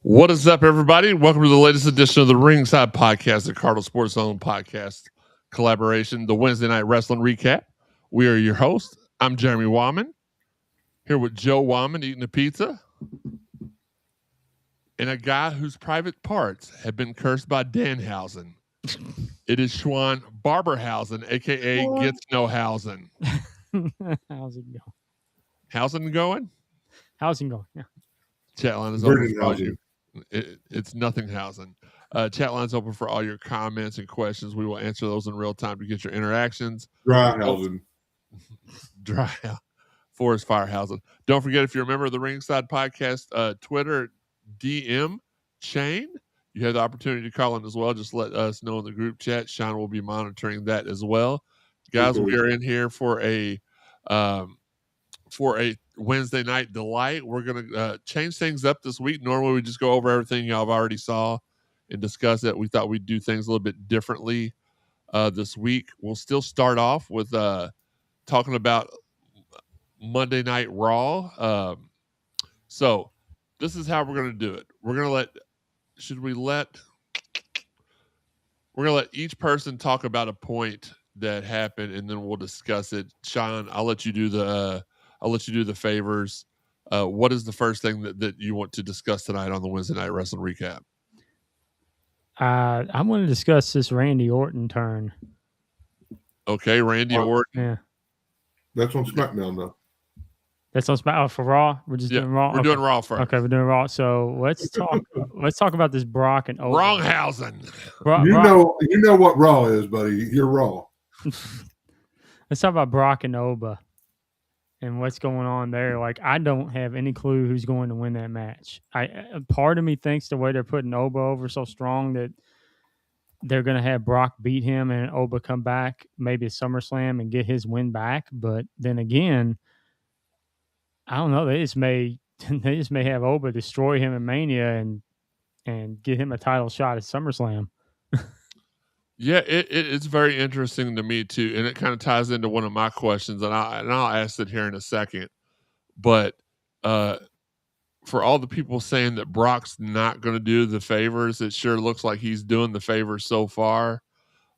What is up, everybody? Welcome to the latest edition of the Ringside Podcast, the Cardinal Sports Zone podcast collaboration, the Wednesday Night Wrestling Recap. We are your hosts. I'm Jeremy Wyman, here with Joe Wyman eating a pizza, and a guy whose private parts have been cursed by Danhausen. It is Schwan Barberhausen, a.k.a. Gets No Hausen. How's it going? Hausen going? How's it going? Yeah. Chat line is open for all you. It's nothing housing. Chat line's open for all your comments and questions. We will answer those in real time to get your interactions. Dry housing. Dry Forest Fire housing. Don't forget, if you're a member of the Ringside Podcast Twitter DM chain, you have the opportunity to call in as well. Just let us know in the group chat. Sean will be monitoring that as well. Guys, we are in here for a Wednesday night delight. We're going to change things up this week. Normally, we just go over everything y'all have already saw and discuss it. We thought we'd do things a little bit differently this week. We'll still start off with talking about Monday Night Raw. So this is how we're going to do it. We're going to let each person talk about a point that happened, and then we'll discuss it. Sean, I'll let you do the favors. What is the first thing that you want to discuss tonight on the Wednesday Night Wrestling Recap? I want to discuss this Randy Orton turn. Okay, Randy Orton. Yeah. That's on SmackDown, though. That's on SmackDown for Raw. We're just doing Raw. We're doing Raw first. Okay, we're doing Raw. So let's talk about this Brock and Oba. Wronghausen. You know what Raw is, buddy. You're Raw. Let's talk about Brock and Oba and what's going on there. Like, I don't have any clue who's going to win that match. Part of me thinks the way they're putting Oba over so strong that they're going to have Brock beat him and Oba come back maybe at SummerSlam and get his win back. But then again, I don't know. They just may have Oba destroy him in Mania and get him a title shot at SummerSlam. Yeah, it's very interesting to me too, and it kind of ties into one of my questions, and I'll ask it here in a second. But for all the people saying that Brock's not going to do the favors, it sure looks like he's doing the favors so far.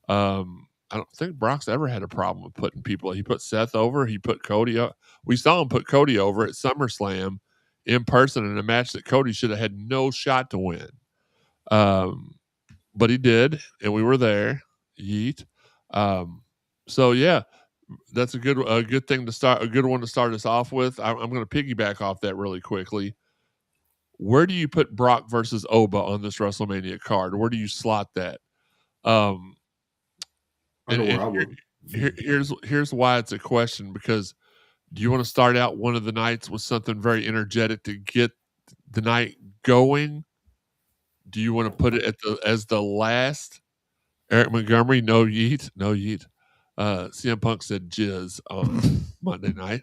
I don't think Brock's ever had a problem with putting people. He put Seth over. He put Cody up. We saw him put Cody over at SummerSlam in person in a match that Cody should have had no shot to win. But he did, and we were there. Yeet. So yeah, that's a good thing to start. A good one to start us off with. I'm going to piggyback off that really quickly. Where do you put Brock versus Oba on this WrestleMania card? Where do you slot that? Here's why it's a question, because do you want to start out one of the nights with something very energetic to get the night going? Do you want to put it as the last? Eric Montgomery, no yeet. CM Punk said jizz on Monday night.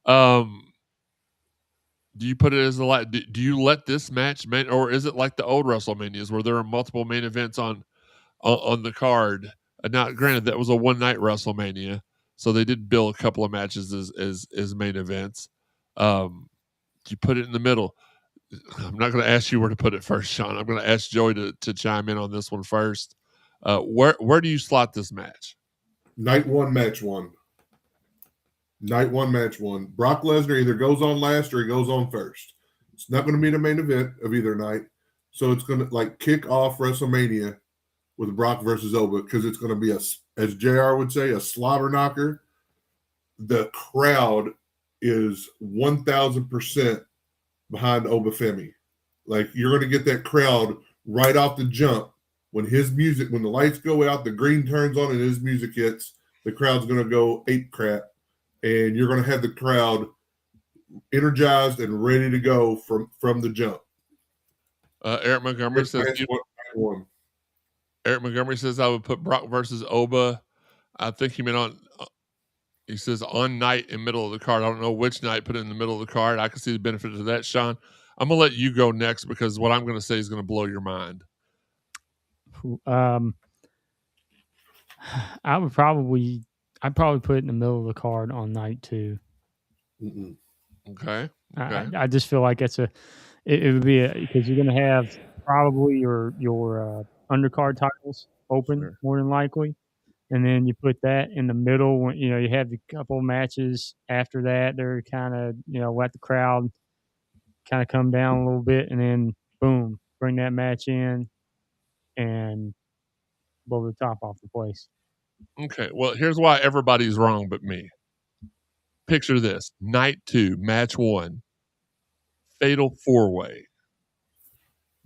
Do you put it as the last? Do you let this match, or is it like the old WrestleManias where there are multiple main events on the card? Now, granted, that was a one-night WrestleMania, so they did bill a couple of matches as main events. You put it in the middle. I'm not going to ask you where to put it first, Sean. I'm going to ask Joey to chime in on this one first. Where do you slot this match? Night one, match one. Night one, match one. Brock Lesnar either goes on last or he goes on first. It's not going to be the main event of either night. So it's going to kick off WrestleMania with Brock versus Oba, because it's going to be, as JR would say, a slobber knocker. The crowd is 1,000% behind Oba Femi. You're going to get that crowd right off the jump. When the lights go out, the green turns on and his music hits, the crowd's going to go ape crap. And you're going to have the crowd energized and ready to go from the jump. Eric Montgomery says Eric Montgomery says I would put Brock versus Oba. I think he meant on. He says on night in middle of the card. I don't know which night. Put it in the middle of the card. I can see the benefit of that, Sean. I'm gonna let you go next, because what I'm gonna say is gonna blow your mind. I'd probably put it in the middle of the card on night two. Okay. I just feel like it's It would be because you're going to have probably your undercard titles open Sure. more than likely, and then you put that in the middle when you have the couple matches after that. They're kind of let the crowd kind of come down a little bit, and then boom, bring that match in and blow the top off the place. Okay, well, here's why everybody's wrong but me. Picture this: Night 2, Match 1, Fatal 4-Way.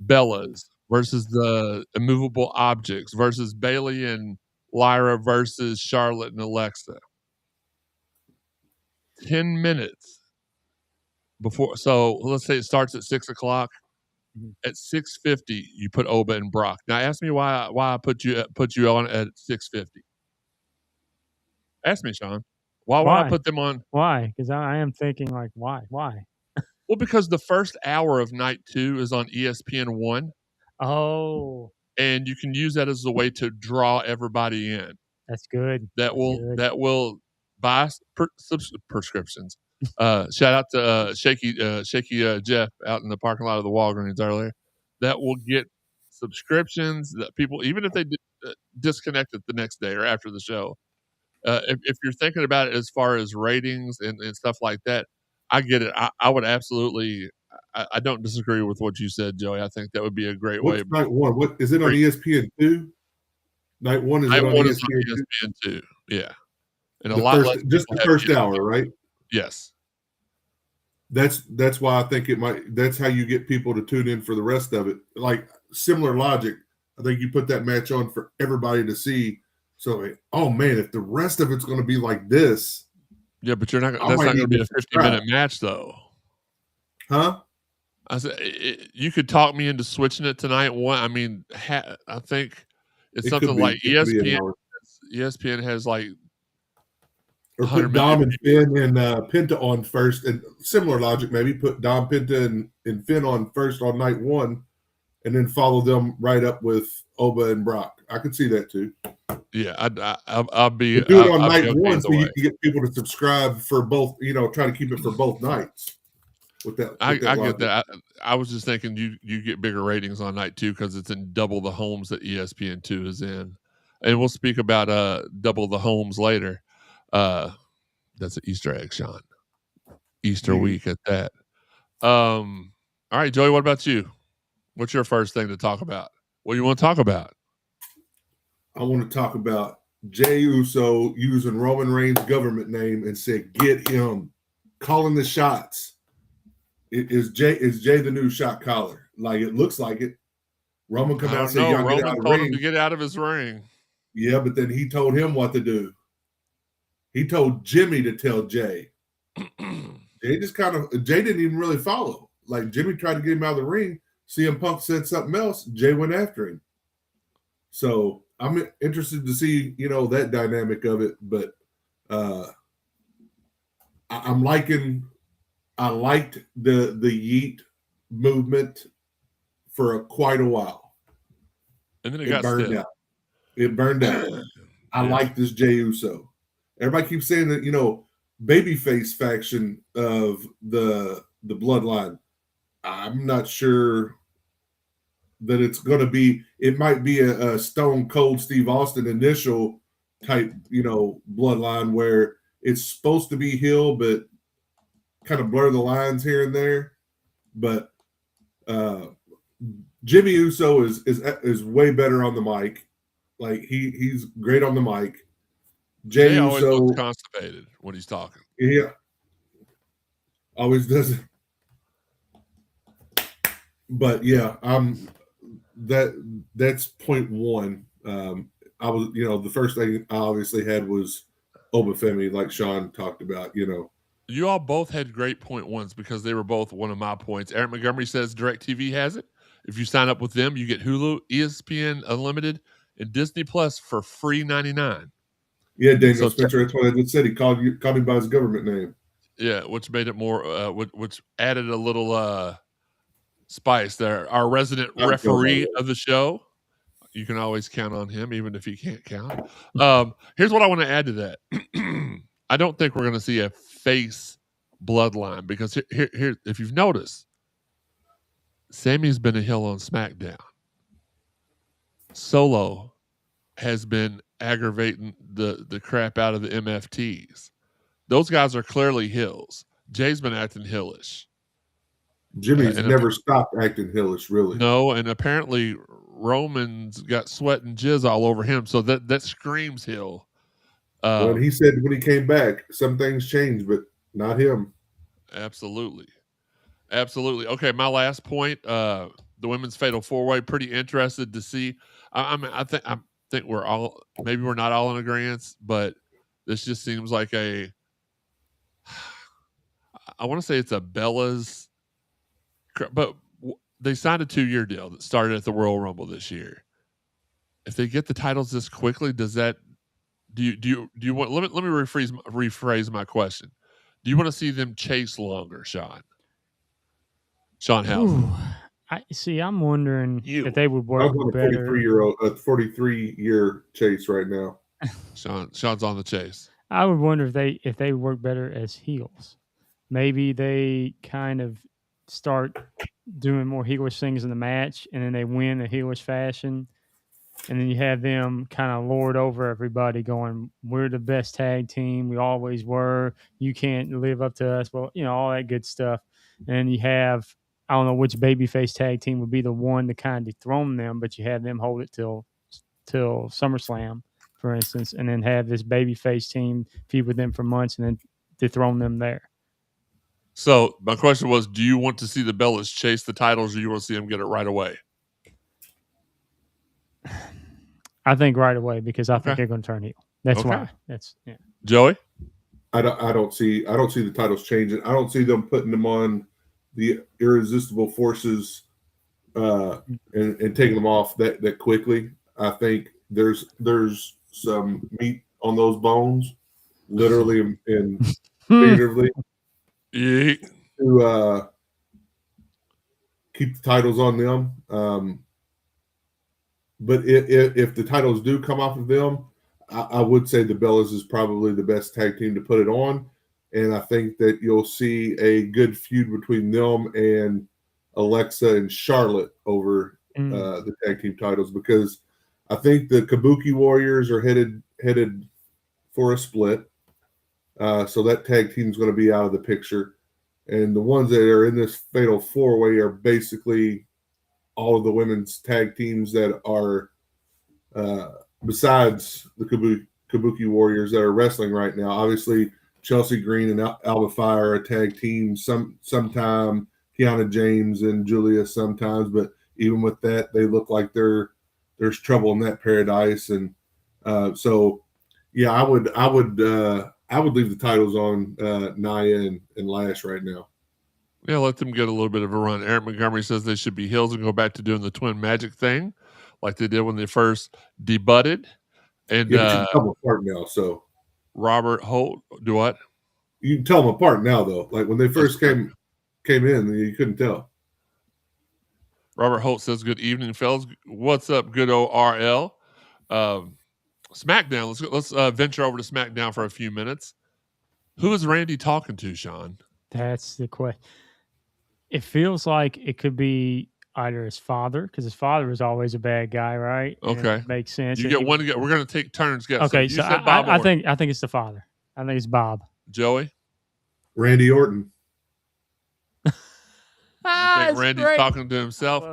Bellas versus the Immovable Objects versus Bailey and Lyra versus Charlotte and Alexa. 10 minutes before, so let's say it starts at 6 o'clock. At 6:50, you put Oba and Brock. Now, ask me why I put you on at 6:50. Ask me, Sean. Why would I put them on? Why? Because I am thinking like, why? Well, because the first hour of Night 2 is on ESPN 1. Oh, and you can use that as a way to draw everybody in. That's good. That will buy prescriptions. Shout out to Shaky Jeff out in the parking lot of the Walgreens earlier. That will get subscriptions that people, even if they disconnect it the next day or after the show. If you're thinking about it as far as ratings and stuff like that, I get it. I would absolutely. I don't disagree with what you said, Joey. I think that would be a great way. Night 1? What is it on ESPN2? Night 1 is Night it on 1 ESPN2? is on ESPN2. Yeah, and just the first hour, right? Yes. That's why I think it might. That's how you get people to tune in for the rest of it. Like similar logic, I think you put that match on for everybody to see. So, oh man, if the rest of it's going to be like this, yeah, but you're not. That's not going to be a 50-minute match, though. Huh? I said you could talk me into switching it tonight. I mean, I think it's something like ESPN. ESPN has like. Or put Dom and Finn and Penta on first, and similar logic, maybe put Dom, Penta, and Finn on first on Night 1, and then follow them right up with Oba and Brock. I could see that too. Yeah, I'll be. But do it on Night 1 so you can get people to subscribe for both. Try to keep it for both nights. With that, I get that. I was just thinking you get bigger ratings on Night 2 because it's in double the homes that ESPN2 is in, and we'll speak about double the homes later. That's an Easter egg, Sean. Easter week at that. All right, Joey, what about you? What's your first thing to talk about? What do you want to talk about? I want to talk about Jey Uso using Roman Reigns' government name and said, "Get him," calling the shots. Is Jey the new shot caller? Like it looks like it. Roman come out and say, "Y'all get out of the ring." Him to get out of his ring. Yeah, but then he told him what to do. He told Jimmy to tell Jey. Jey didn't even really follow. Like Jimmy tried to get him out of the ring. CM Punk said something else. Jey went after him. So I'm interested to see, that dynamic of it. But I liked the Yeet movement for quite a while. And then it burned out. It burned out. I like this Jey Uso. Everybody keeps saying that, babyface faction of the bloodline. I'm not sure that it's going to be. It might be a Stone Cold Steve Austin initial type, bloodline where it's supposed to be heel, but kind of blur the lines here and there. But Jimmy Uso is way better on the mic. Like he's great on the mic. Jey always looks constipated when he's talking. Yeah, always does it. But yeah, that's point one. I was, the first thing I obviously had was Obafemi, like Sean talked about. You all both had great point ones because they were both one of my points. Eric Montgomery says DirecTV has it. If you sign up with them, you get Hulu, ESPN Unlimited, and Disney Plus for free $99. Yeah, Daniel Spencer. That's what I just said. He called me by his government name. Yeah, which made it more, which added a little spice there. Our resident referee of the show. You can always count on him, even if he can't count. Here's what I want to add to that. I don't think we're going to see a face bloodline because here, if you've noticed, Sammy's been a heel on SmackDown. Solo has been aggravating the crap out of the MFTs. Those guys are clearly heels. Jay's been acting heelish. Jimmy's And never stopped acting heelish, really. no, and apparently Roman's got sweat and jizz all over him, so that screams heel. When he said when he came back, some things changed, but not him. Absolutely. Okay, my last point, the women's fatal four-way, pretty interested to see. I think we're all, maybe we're not all in agreement, but this just seems like I want to say it's a Bella's, but they signed a 2-year deal that started at the Royal Rumble this year. If they get the titles this quickly, does that do you want, let me rephrase my question. Do you want to see them chase longer, Sean House? I'm wondering if they would work I'm on a better. 43-year chase right now. Sean's on the chase. I would wonder if they work better as heels. Maybe they kind of start doing more heelish things in the match, and then they win a heelish fashion, and then you have them kind of lord over everybody, going, "We're the best tag team. We always were. You can't live up to us." Well, all that good stuff. And you have, I don't know which babyface tag team would be the one to kind of dethrone them, but you have them hold it till SummerSlam, for instance, and then have this babyface team feud with them for months and then dethrone them there. So my question was, do you want to see the Bellas chase the titles, or do you want to see them get it right away? I think right away, because I think they're going to turn heel. That's why. Joey? I don't see the titles changing. I don't see them putting them on the irresistible forces and taking them off that quickly. I think there's some meat on those bones, literally and figuratively, to keep the titles on them. But if the titles do come off of them, I would say the Bellas is probably the best tag team to put it on. And I think that you'll see a good feud between them and Alexa and Charlotte over the tag team titles, because I think the Kabuki Warriors are headed for a split. So that tag team is going to be out of the picture. And the ones that are in this fatal four-way are basically all of the women's tag teams that are besides the Kabuki Warriors that are wrestling right now. Obviously, Chelsea Green and Alba Fire are a tag team. Sometime Kiana James and Julia sometimes, but even with that, they look like there's trouble in that paradise. And so, yeah, I would leave the titles on Nia and Lash right now. Yeah, let them get a little bit of a run. Eric Montgomery says they should be heels and go back to doing the twin magic thing, like they did when they first debuted. And you can tell them apart now. So Robert Holt, do what? You can tell them apart now, though. Like when they first came in, you couldn't tell. Robert Holt says, "Good evening, fellas. What's up, good old RL? SmackDown. Let's venture over to SmackDown for a few minutes. Who is Randy talking to, Sean? That's the question. It feels like it could be either his father, because his father was always a bad guy, right? Okay, and makes sense. You get one to get. We're going to take turns. Get okay. So, I think it's the father. I think it's Bob. Joey, Randy Orton. You think Randy's talking to himself?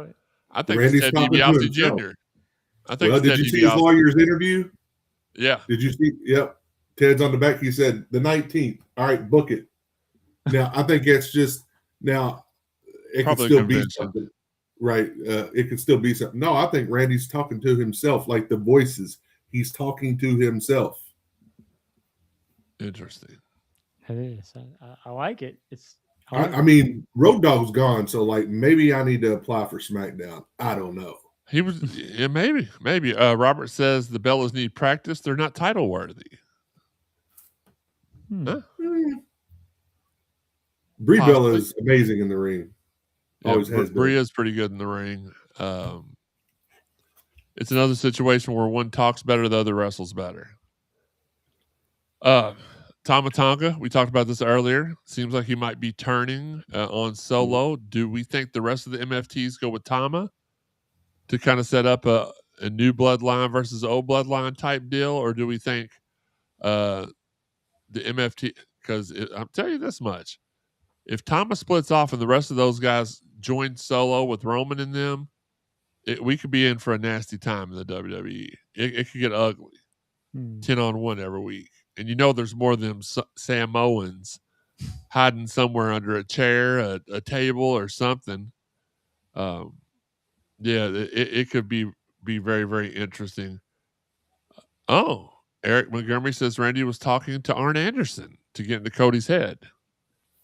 I think Randy's it's Ted DiBiase Jr. I think. Well, did you see his lawyer's interview? Yeah. Did you see? Yep. Ted's on the back. He said the 19th. All right, book it. Now I think it's just now. It could still be something, right? It could still be something. No, I think Randy's talking to himself, like the voices. He's talking to himself. Interesting. It is. I like it. I mean, Road Dogg's gone, so like maybe I need to apply for SmackDown. I don't know. He was, yeah, maybe. Robert says the Bellas need practice. They're not title worthy. Huh? Brie Bella is amazing in the ring. Always has been. Brie is pretty good in the ring. It's another situation where one talks better, the other wrestles better. Tama Tonga, we talked about this earlier. Seems like he might be turning on Solo. Do we think the rest of the MFTs go with Tama to kind of set up a new bloodline versus old bloodline type deal, or do we think the MFT? Because I'll tell you this much: if Tama splits off and the rest of those guys join Solo with Roman in them, we could be in for a nasty time in the WWE. It could get ugly. 10-on-1 every week. And there's more of them Samoans hiding somewhere under a chair, a table, or something. It could be very, very interesting. Oh, Eric Montgomery says Randy was talking to Arn Anderson to get into Cody's head.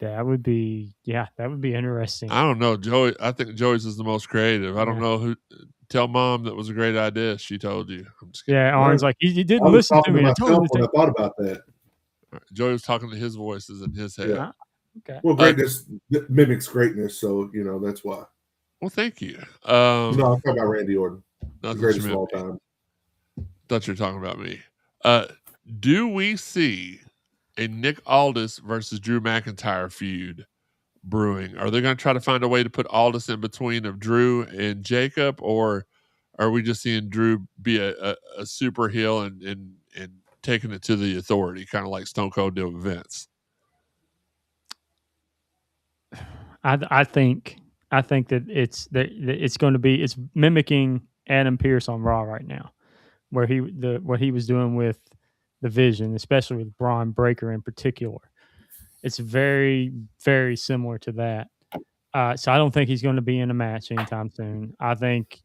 That would be interesting. I don't know, Joey. I think Joey's is the most creative. I don't know who. Tell Mom that was a great idea. She told you. I'm just kidding. Arn's like, you didn't listen to me. I thought about that. Joey was talking to his voices in his head. Yeah. Okay. Well, greatness mimics greatness, so that's why. Well, thank you. No, I'm talking about Randy Orton, the greatest of all time. Thought you were talking about me. Do we see a Nick Aldis versus Drew McIntyre feud brewing? Are they going to try to find a way to put Aldis in between of Drew and Jacob, or are we just seeing Drew be a super heel and taking it to the authority, kind of like Stone Cold did with Vince? I think that it's going to be, it's mimicking Adam Pearce on Raw right now, where what he was doing with the Vision, especially with Braun Breaker in particular. It's very, very similar to that. So I don't think he's going to be in a match anytime soon. I think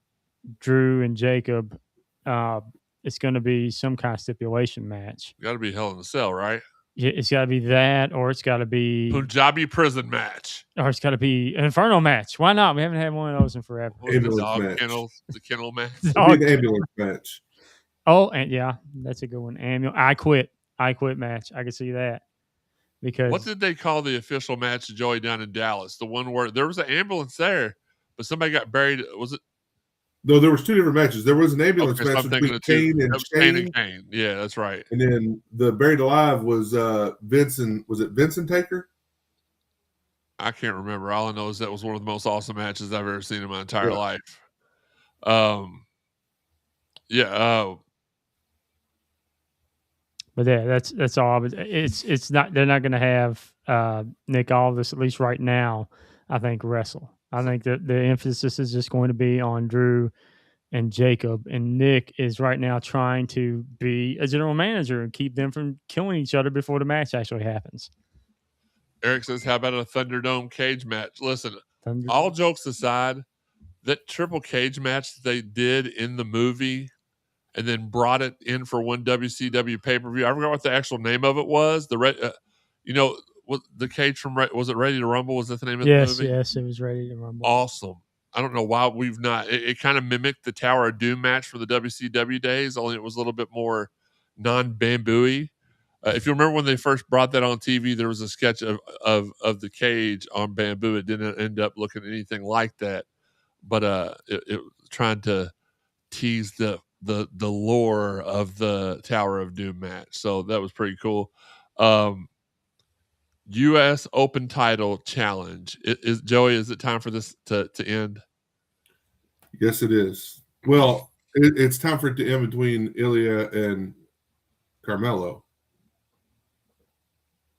Drew and Jacob, it's going to be some kind of stipulation match. Got to be Hell in a Cell, right? Yeah, it's got to be that, or it's got to be Punjabi prison match, or it's got to be an Inferno match. Why not? We haven't had one of those in forever. The kennel match. The ambulance match. Oh, and yeah, that's a good one. I quit match. I can see that. Because what did they call the official match of Joey down in Dallas? The one where there was an ambulance there, but somebody got buried. Was it? No, there was two different matches. There was an ambulance match between Kane and Kane. Yeah, that's right. And then the buried alive was Vincent. Was it Vincent Taker? I can't remember. All I know is that was one of the most awesome matches I've ever seen in my entire life. But yeah, that's all. It's not. They're not going to have Nick Aldis, at least right now. I think wrestle. I think that the emphasis is just going to be on Drew and Jacob, and Nick is right now trying to be a general manager and keep them from killing each other before the match actually happens. Eric says, "How about a Thunderdome cage match?" Listen, all jokes aside, that triple cage match that they did in the movie and then brought it in for one WCW pay-per-view. I forgot what the actual name of it was. The cage from, was it Ready to Rumble? Was that the name of the movie? Yes, it was Ready to Rumble. Awesome. I don't know why we've not. It kind of mimicked the Tower of Doom match for the WCW days, only it was a little bit more non-bamboo-y. If you remember when they first brought that on TV, there was a sketch of the cage on bamboo. It didn't end up looking anything like that, but it was trying to tease the lore of the Tower of Doom match. So that was pretty cool. U.S. Open Title Challenge. Joey, is it time for this to end? Yes, it is. Well, it's time for it to end between Ilya and Carmelo.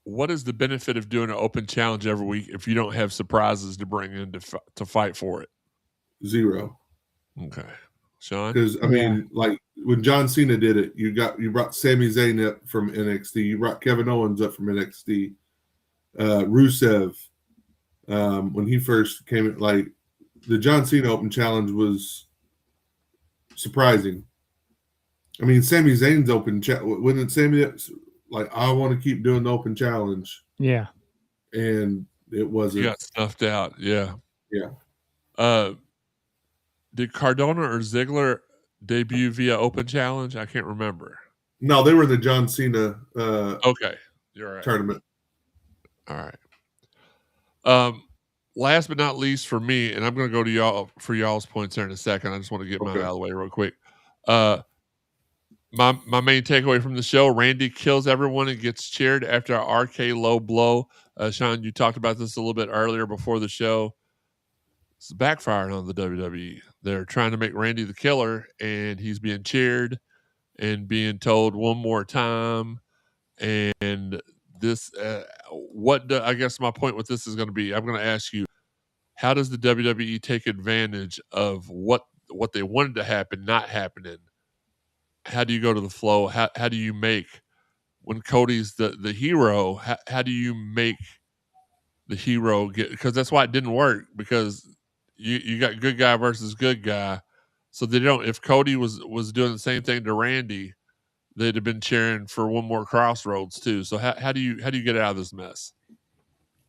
What is the benefit of doing an open challenge every week if you don't have surprises to bring in to fight for it? Zero. Okay. Sean? Because I mean, like when John Cena did it, you brought Sami Zayn up from NXT, you brought Kevin Owens up from NXT, Rusev, when he first came, like the John Cena Open Challenge was surprising. I mean, Sami Zayn's Open Challenge, wasn't Sami like, I want to keep doing the Open Challenge? Yeah. And it wasn't. He got snuffed out. Yeah. Yeah. Did Cardona or Ziggler debut via Open Challenge? I can't remember. No, they were the John Cena okay. You're right. Tournament. All right. Last but not least for me, and I'm going to go to y'all for y'all's points here in a second. I just want to get mine out of the way real quick. my main takeaway from the show: Randy kills everyone and gets cheered after a RK low blow. Sean, you talked about this a little bit earlier before the show. It's backfiring on the WWE. They're trying to make Randy the killer, and he's being cheered and being told one more time. And this, I guess my point with this is going to be, I'm going to ask you, how does the WWE take advantage of what they wanted to happen not happening? How do you go to the flow? How do you make, when Cody's the hero, how do you make the hero get, because that's why it didn't work, because you got good guy versus good guy. So they don't, if Cody was doing the same thing to Randy, they'd have been cheering for one more Crossroads too. So how do you get out of this mess?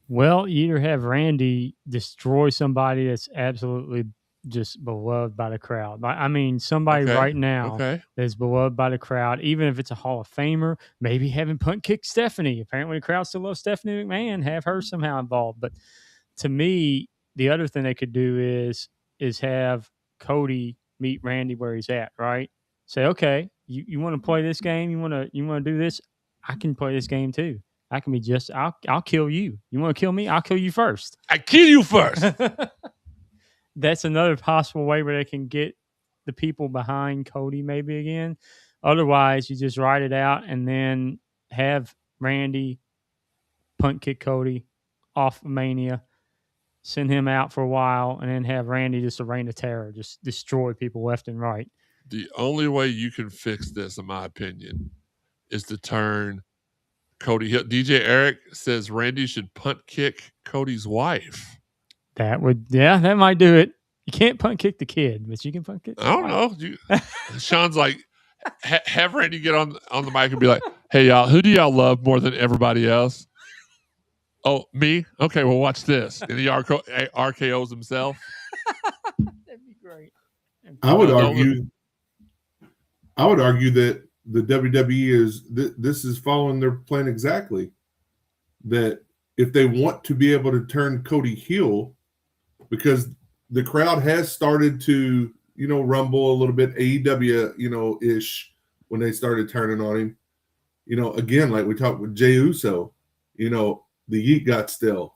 Well, you either have Randy destroy somebody that's absolutely just beloved by the crowd. I mean, somebody right now that's beloved by the crowd, even if it's a Hall of Famer, maybe having punt kick Stephanie. Apparently, the crowd still loves Stephanie McMahon. Have her somehow involved. But to me, the other thing they could do is have Cody meet Randy where he's at. Right? Say, okay, you want to play this game? You want to do this? I can play this game too. I can be just, I'll kill you. You want to kill me? I'll kill you first. I kill you first. That's another possible way where they can get the people behind Cody maybe again. Otherwise, you just ride it out and then have Randy punt kick Cody off Mania, send him out for a while, and then have Randy just a reign of terror, just destroy people left and right. The only way you can fix this, in my opinion, is to turn Cody Hill. DJ Eric says Randy should punt kick Cody's wife. That might do it. You can't punt kick the kid, but you can punt kick. I don't know. Sean's like, have Randy get on the mic and be like, "Hey y'all, who do y'all love more than everybody else?" Oh, me? Okay, well watch this. And he RKOs himself. That'd be great. I would argue that the WWE this is following their plan exactly. That if they want to be able to turn Cody heel, because the crowd has started to, rumble a little bit, AEW, ish, when they started turning on him. Again, like we talked with Jey Uso, the yeet got still.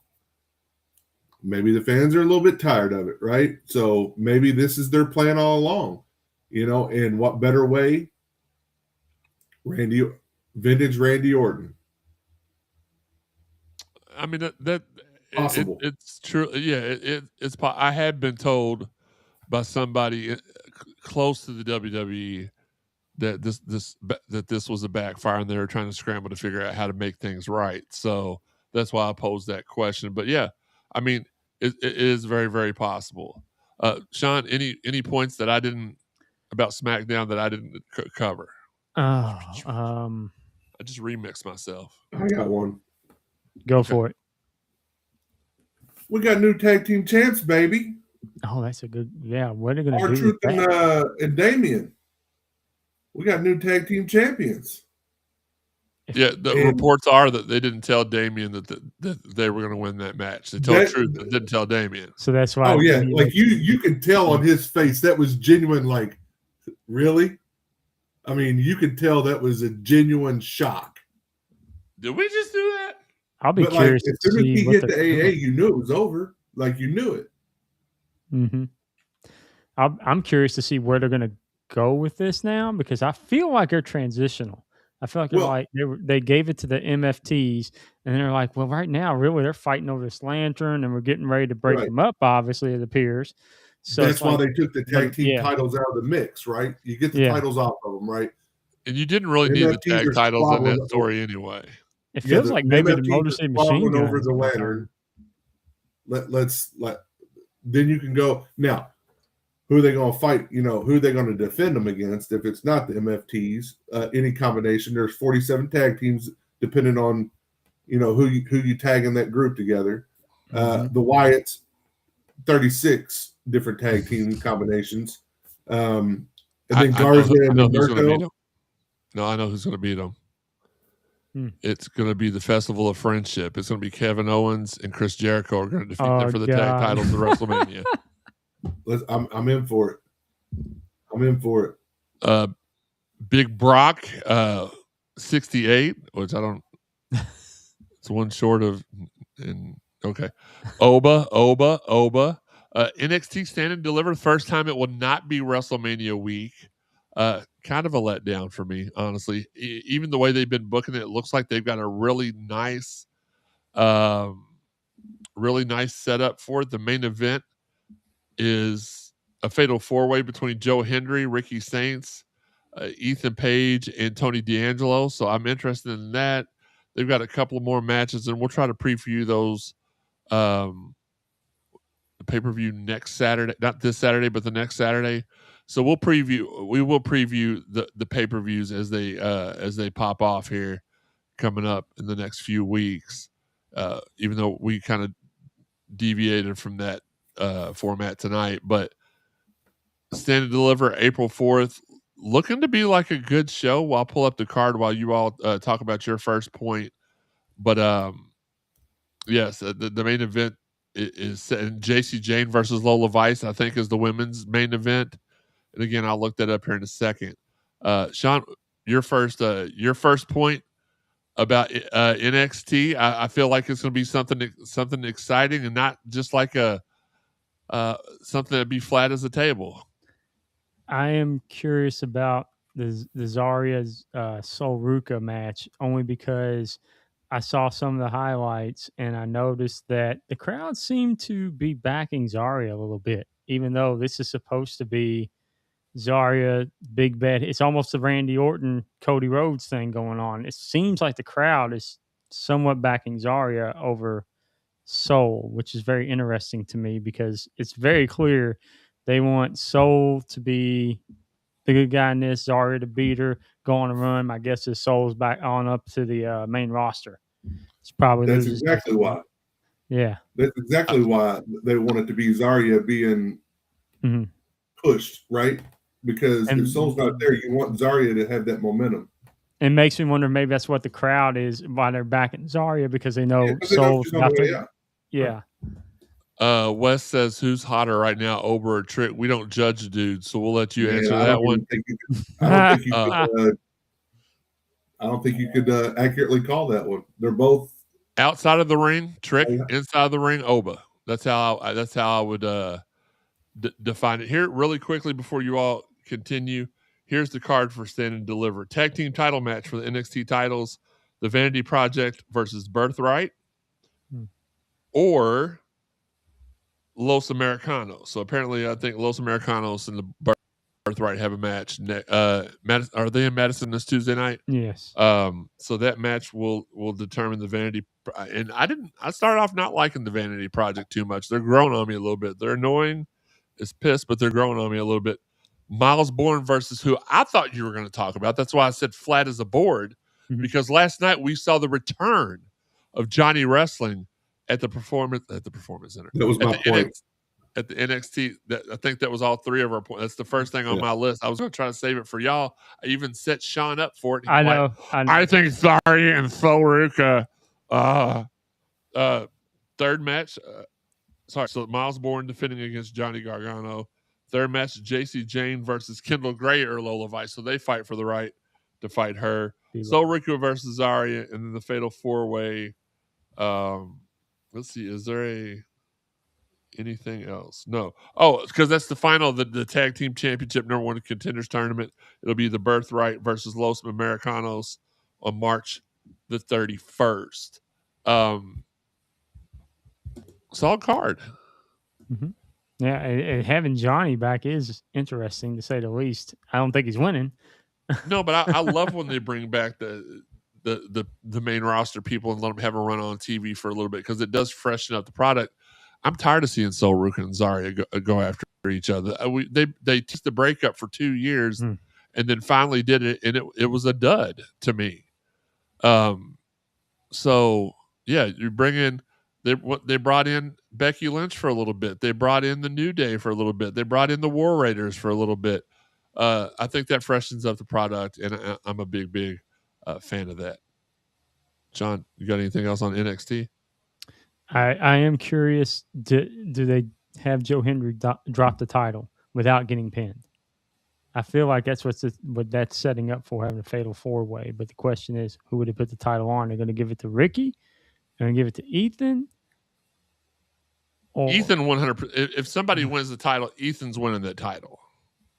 Maybe the fans are a little bit tired of it, right? So maybe this is their plan all along, and what better way? Vintage Randy Orton. I mean that possible. It's true. Yeah, it's. I had been told by somebody close to the WWE that this was a backfire, and they were trying to scramble to figure out how to make things right. So that's why I posed that question. But yeah, I mean, it is very, very possible. Sean, any points that I didn't about SmackDown that I didn't cover? I just remixed myself. I got one. Go for it. We got new tag team champs, baby. Oh, that's a good. Yeah, what are they going to do? R-Truth and Damien. We got new tag team champions. Yeah, the reports are that they didn't tell Damien that they were going to win that match. They told Truth, but didn't tell Damien. So that's why. Oh yeah, like you can tell on his face that was genuine. Like, really? I mean, you could tell that was a genuine shock. Did we just do that? I'll be curious. As soon as he hit the AA, you knew it was over. Like, you knew it. Mm-hmm. I'm curious to see where they're going to go with this now, because I feel like they're transitional. I feel like they gave it to the MFTs, and they're like, well, right now, really, they're fighting over this lantern, and we're getting ready to break them up. Obviously, it appears. So that's why they took the tag team titles out of the mix, right? You get the titles off of them, right? And you didn't really need the tag titles in that story anyway. It feels like maybe the Motor City Machine Guns over the lantern. Then you can go now. Who are they going to fight? Who are they going to defend them against? If it's not the MFTs, any combination. There's 47 tag teams, depending on who you tag in that group together. The Wyatts, 36 different tag team combinations. And then Garza and Humberto. No, I know who's going to beat them. It's going to be the Festival of Friendship. It's going to be Kevin Owens and Chris Jericho are going to defeat them for the tag titles of WrestleMania. I'm in for it. Big Brock, 68, which I don't. It's one short of. And okay, Oba. NXT Stand and Deliver. First time it will not be WrestleMania week. Kind of a letdown for me, honestly. Even the way they've been booking it, looks like they've got a um, really nice setup for it. The main event is a fatal four-way between Joe Hendry, Ricky Saints, Ethan Page, and Tony D'Angelo. So I'm interested in that. They've got a couple more matches, and we'll try to preview those the pay-per-view next Saturday, not this Saturday, but the next Saturday. So we will preview the pay-per-views as they pop off here coming up in the next few weeks. Even though we kind of deviated from that format tonight, but Stand and Deliver April 4th, looking to be like a good show. I'll pull up the card while you all talk about your first point. But yes, the main event is JC Jane versus Lola Vice, I think, is the women's main event. And again, I'll look that up here in a second. Sean, your first point about NXT. I feel like it's going to be something exciting and not just like a something that'd be flat as a table. I am curious about the Zarya's Sol Ruka match only because I saw some of the highlights and I noticed that the crowd seemed to be backing Zarya a little bit, even though this is supposed to be Zarya big bad. It's almost the Randy Orton Cody Rhodes thing going on. It seems like the crowd is somewhat backing Zarya over Soul, which is very interesting to me because it's very clear they want Soul to be the good guy in this, Zarya to beat her, go on a run. My guess is Soul's back on up to the main roster. It's probably That's loses. exactly why. Yeah. That's exactly why they want it to be Zarya being pushed, right? Because if Soul's not there, you want Zarya to have that momentum. It makes me wonder maybe that's what the crowd is, why they're backing Zarya, because they know Soul's about to. Yeah. Wes says, "Who's hotter right now, Ober or Trick?" We don't judge dudes, so we'll let you answer that one. I don't think you could accurately call that one. They're both outside of the ring. Trick inside of the ring. Oba. That's how I would define it. Here, really quickly before you all continue. Here's the card for Stand and Deliver. Tag team title match for the NXT titles: The Vanity Project versus Birthright, or Los Americanos. So apparently, I think Los Americanos and the Birthright have a match. Are they in Madison this Tuesday night? Yes. So that match will determine the Vanity. And I started off not liking the Vanity Project too much. They're growing on me a little bit. They're annoying as piss, but they're growing on me a little bit. Miles Bourne versus who I thought you were going to talk about. That's why I said flat as a board, because last night we saw the return of Johnny Wrestling at the Performance Center. That was my point. At the NXT, I think that was all three of our points. That's the first thing on my list. I was going to try to save it for y'all. I even set Sean up for it. I know. I think Zarya and Sol Ruka. Third match. So Miles Bourne defending against Johnny Gargano. Third match, JC Jane versus Kendall Gray or Lola Vice. So they fight for the right to fight her. Sol Ruka versus Zarya, and then the fatal four-way. Let's see. Is there anything else? No. Oh, because that's the final of the tag team championship #1 contenders tournament. It'll be the Birthright versus Los Americanos on March the 31st. Solid card. Yeah, having Johnny back is interesting to say the least. I don't think he's winning. No, but I love when they bring back the main roster people and let them have a run on TV for a little bit, because it does freshen up the product. I'm tired of seeing Sol Ruka and Zarya go after each other. They teased the breakup for 2 years and then finally did it, and it was a dud to me. So yeah, you bring in. They brought in Becky Lynch for a little bit. They brought in the New Day for a little bit. They brought in the War Raiders for a little bit. I think that freshens up the product, and I'm a big fan of that. John, you got anything else on NXT? I am curious. Do they have Joe Hendry drop the title without getting pinned? I feel like that's what that's setting up for, having a fatal 4-way. But the question is, who would they put the title on? They're going to give it to Ricky? They're going to give it to Ethan? Or Ethan 100%. If somebody wins the title, Ethan's winning that title.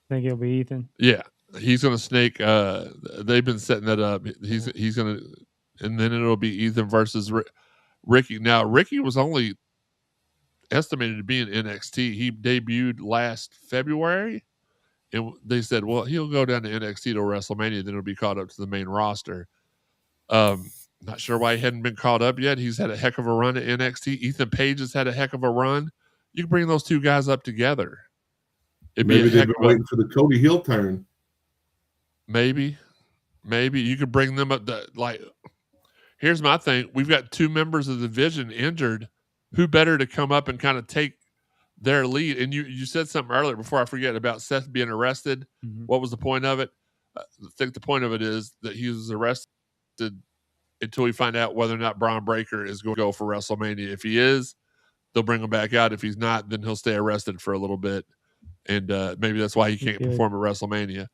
think it'll be Ethan? Yeah, he's going to snake. They've been setting that up. He's going to, and then it'll be Ethan versus Ricky. Now, Ricky was only estimated to be in NXT. He debuted last February, and they said, well, he'll go down to NXT to WrestleMania, then he'll be called up to the main roster. Not sure why he hadn't been called up yet. He's had a heck of a run at NXT. Ethan Page has had a heck of a run. You can bring those two guys up together. Maybe they've been waiting for the Cody heel turn. Maybe you could bring them up. Here's my thing: we've got two members of the division injured. Who better to come up and kind of take their lead? And you said something earlier, before I forget, about Seth being arrested. Mm-hmm. What was the point of it? I think the point of it is that he was arrested until we find out whether or not Braun Breaker is going to go for WrestleMania. If he is, they'll bring him back out. If he's not, then he'll stay arrested for a little bit. And maybe that's why he can't perform at WrestleMania.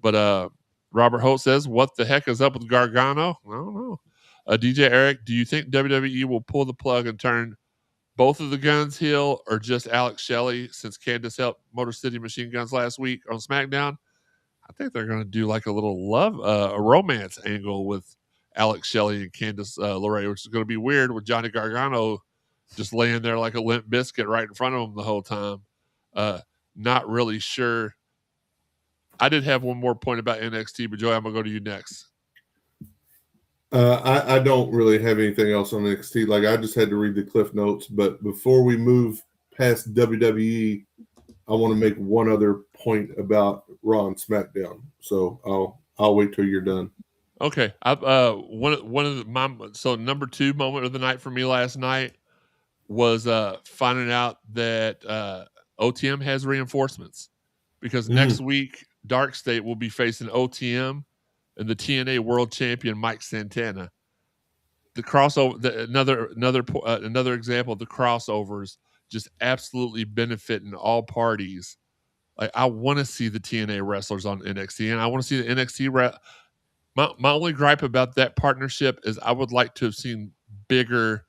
But Robert Holt says, what the heck is up with Gargano? I don't know. DJ Eric, do you think WWE will pull the plug and turn both of the guns heel, or just Alex Shelley, since Candice helped Motor City Machine Guns last week on SmackDown? I think they're going to do like a little a romance angle with Alex Shelley and Candice LeRae, which is going to be weird, with Johnny Gargano just laying there like a limp biscuit right in front of him the whole time. Not really sure. I did have one more point about NXT, but Joey, I'm going to go to you next. I don't really have anything else on NXT. Like, I just had to read the cliff notes. But before we move past WWE, I want to make one other point about Raw and SmackDown. So I'll wait till you're done. Okay. So number 2 moment of the night for me last night was finding out that OTM has reinforcements, because next week Dark State will be facing OTM and the TNA World Champion Mike Santana. The crossover, another example of the crossovers just absolutely benefiting all parties. Like, I want to see the TNA wrestlers on NXT, and I want to see the NXT. My only gripe about that partnership is I would like to have seen bigger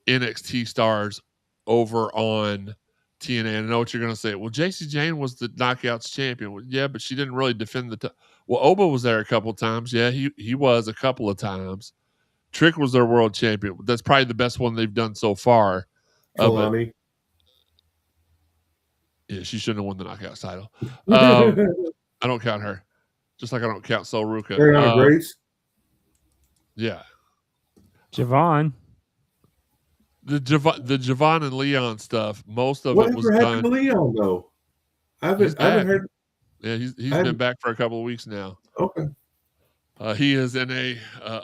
NXT stars over on TNA. I know what you're going to say. Well, JC Jane was the Knockouts champion. Well, yeah, but she didn't really defend the well, Oba was there a couple of times. Yeah, he was a couple of times. Trick was their world champion. That's probably the best one they've done so far. Kalani. Yeah, she shouldn't have won the Knockouts title. I don't count her. Just like I don't count Sol Ruka. Grace. Yeah. Javon. The Javon and Leon stuff, most of it was Whatever done. happened to Leon, though? I haven't heard. Yeah, he's been back for a couple of weeks now. Okay. He is in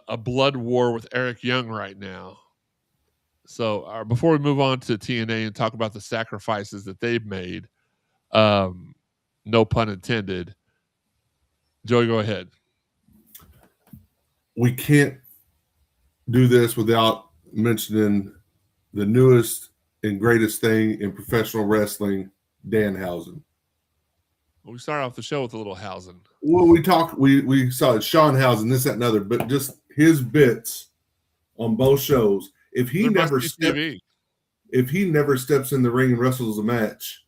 a blood war with Eric Young right now. So before we move on to TNA and talk about the sacrifices that they've made, no pun intended, Joey, go ahead. We can't do this without mentioning the newest and greatest thing in professional wrestling, Danhausen. We started off the show with a little Hausen. Well, we saw Seanhausen, this, that, and other, but just his bits on both shows. If he never steps in the ring and wrestles a match,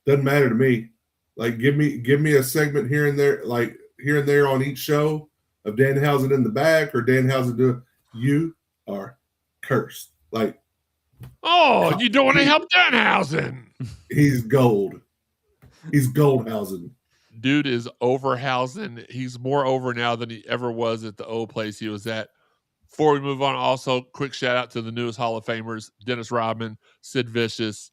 doesn't matter to me. Like, give me a segment here and there, like here and there on each show of Danhausen in the back or Danhausen doing. You are cursed. Like, oh, you don't want to help Danhausen. He's gold. He's Goldhausen. Dude is overhausen. He's more over now than he ever was at the old place he was at. Before we move on, also quick shout out to the newest Hall of Famers, Dennis Rodman, Sid Vicious,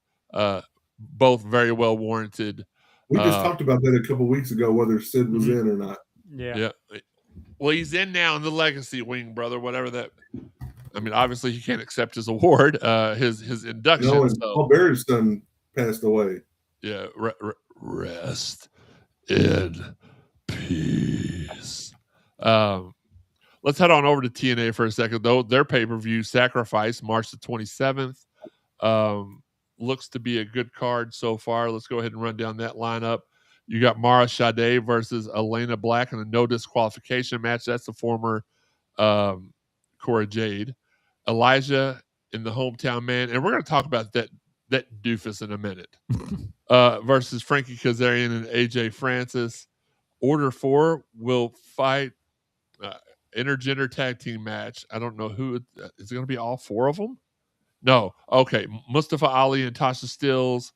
both very well warranted. We just talked about that a couple weeks ago, whether Sid was in or not. Yeah. Well, he's in now in the legacy wing, brother. Whatever that. I mean, obviously he can't accept his award, his induction. No, and Paul Bearer's son passed away. Yeah, rest in peace. Let's head on over to TNA for a second, though. Their pay-per-view, Sacrifice, March the 27th. Looks to be a good card so far. Let's go ahead and run down that lineup. You got Mara Sade versus Elena Black in a no disqualification match. That's the former Cora Jade. Elijah in the hometown man, and we're going to talk about that doofus in a minute. Versus Frankie Kazarian and AJ Francis. Order 4 will fight intergender tag team match. I don't know who is it going to be. All 4 of them? No. Okay. Mustafa Ali and Tasha Stills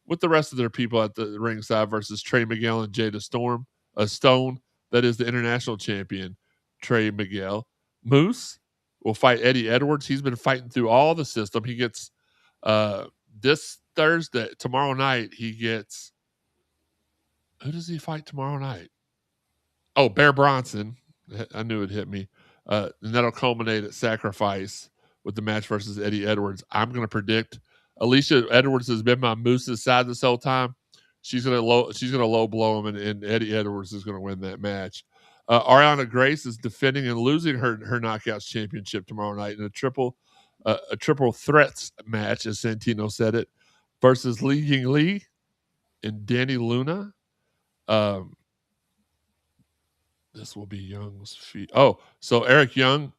with the rest of their people at the ringside versus Trey Miguel and Jada Stone. That is the international champion, Trey Miguel. Moose will fight Eddie Edwards. He's been fighting through all the system. He gets this Thursday, tomorrow night, he gets. Who does he fight tomorrow night? Oh, Bear Bronson. I knew it hit me. And that'll culminate at Sacrifice with the match versus Eddie Edwards. I'm going to predict Alicia Edwards has been my Moose's side this whole time. She's going to low blow him, and Eddie Edwards is going to win that match. Ariana Grace is defending and losing her Knockouts championship tomorrow night in a triple threats match, as Santino said it, versus Li Ying Li and Danny Luna. This will be Young's feat. Oh, so Eric Young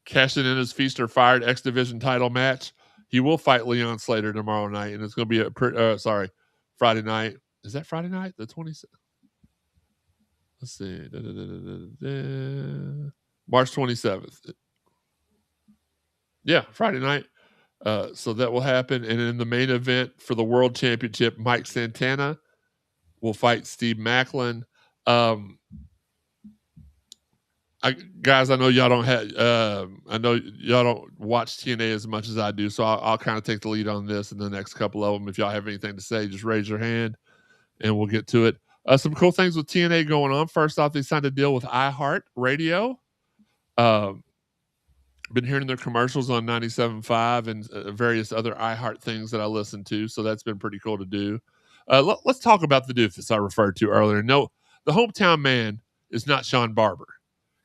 cashing in his Feast or Fired X Division title match. He will fight Leon Slater tomorrow night, and it's going to be Friday night. Is that Friday night? The 26th? Let's see. March 27th. Yeah, Friday night. So that will happen. And in the main event for the World Championship, Mike Santana will fight Steve Macklin. Guys, I know y'all don't watch TNA as much as I do, so I'll kind of take the lead on this in the next couple of them. If y'all have anything to say, just raise your hand, and we'll get to it. Some cool things with TNA going on. First off, they signed a deal with iHeart Radio. Been hearing their commercials on 97.5 and various other iHeart things that I listen to, so that's been pretty cool to do. Let's talk about the doofus I referred to earlier. No, the hometown man is not Sean Barber.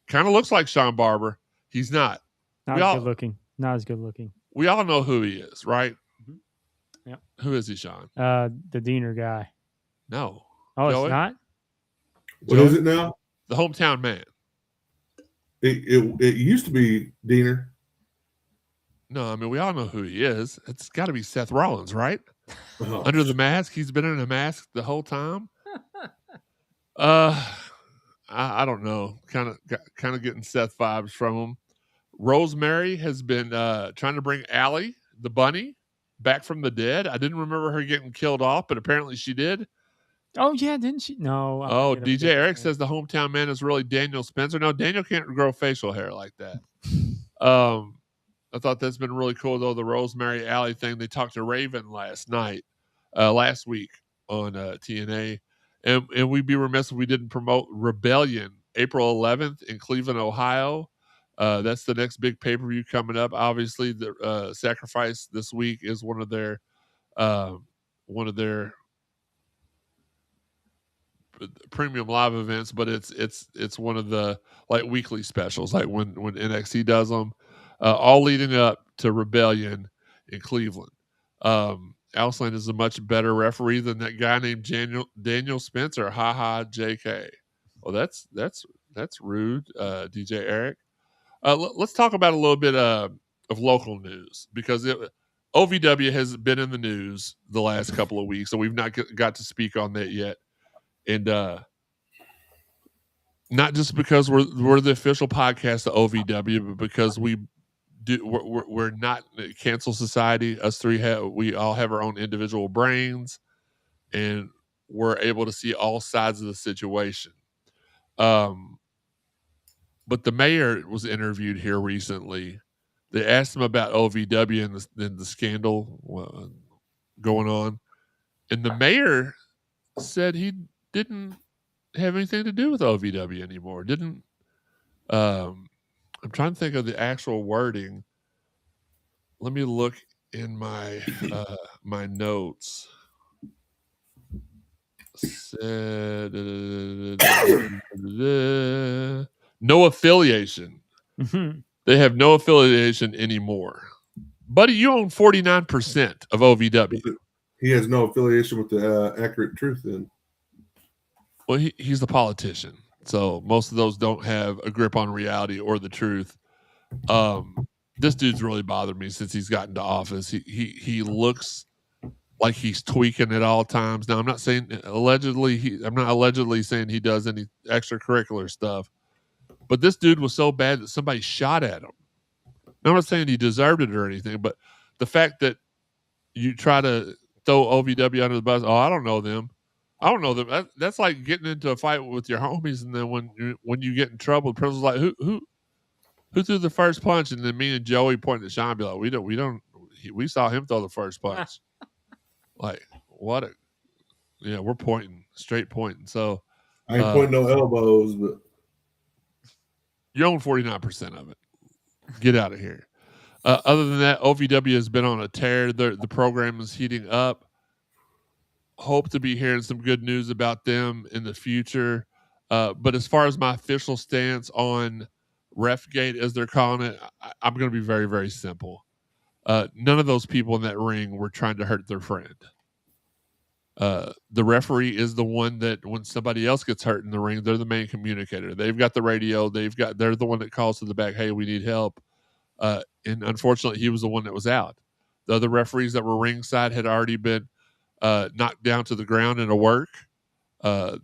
Kind of looks like Sean Barber. He's not. Not as good looking. Not as good looking. We all know who he is, right? Mm-hmm. Yep. Who is he, Sean? The Diener guy. No. Oh, Joey? It's not? What is it now? The hometown man. It used to be Diener. No, I mean, we all know who he is. It's got to be Seth Rollins, right? Oh. Under the mask. He's been in a mask the whole time. I don't know. Kind of getting Seth vibes from him. Rosemary has been trying to bring Allie, the bunny, back from the dead. I didn't remember her getting killed off, but apparently she did. Oh, yeah, didn't she? No. Oh, DJ Eric says the hometown man is really Daniel Spencer. No, Daniel can't grow facial hair like that. I thought that's been really cool, though, the Rosemary Alley thing. They talked to Raven last week on TNA. And we'd be remiss if we didn't promote Rebellion, April 11th in Cleveland, Ohio. That's the next big pay-per-view coming up. Obviously, the Sacrifice this week is one of their premium live events, but it's one of the like weekly specials, like when NXT does them, all leading up to Rebellion in Cleveland. Alsland is a much better referee than that guy named Daniel Spencer. Ha ha, JK. Well, that's rude, DJ Eric. Let's talk about a little bit of local news, because OVW has been in the news the last couple of weeks, so we've not got to speak on that yet. And not just because we're the official podcast of OVW, but because we're not a cancel society. Us three we all have our own individual brains, and we're able to see all sides of the situation. But the mayor was interviewed here recently. They asked him about OVW and the scandal going on, and the mayor said he didn't have anything to do with OVW anymore. Didn't. I'm trying to think of the actual wording. Let me look in my my notes. Said no affiliation. Mm-hmm. They have no affiliation anymore. Buddy, you own 49% of OVW. He has no affiliation with the Accurate Truth then. Well, he's the politician, so most of those don't have a grip on reality or the truth. This dude's really bothered me since he's gotten to office. He looks like he's tweaking at all times. Now, I'm not saying allegedly. I'm not allegedly saying he does any extracurricular stuff, but this dude was so bad that somebody shot at him. Now, I'm not saying he deserved it or anything, but the fact that you try to throw OVW under the bus. Oh, I don't know them. I don't know them. That's like getting into a fight with your homies, and then when you get in trouble, the principal's like, who threw the first punch? And then me and Joey point at Sean, and be like, we saw him throw the first punch. Like, what a, yeah, we're pointing, straight pointing. So I ain't pointing no elbows, but you own 49% of it. Get out of here. Other than that, OVW has been on a tear. The program is heating up. Hope to be hearing some good news about them in the future. But as far as my official stance on Refgate, as they're calling it, I'm going to be very, very simple. None of those people in that ring were trying to hurt their friend. The referee is the one that when somebody else gets hurt in the ring, they're the main communicator. They've got the radio. They're the one that calls to the back, hey, we need help. And unfortunately, he was the one that was out. The other referees that were ringside had already been knocked down to the ground in a work.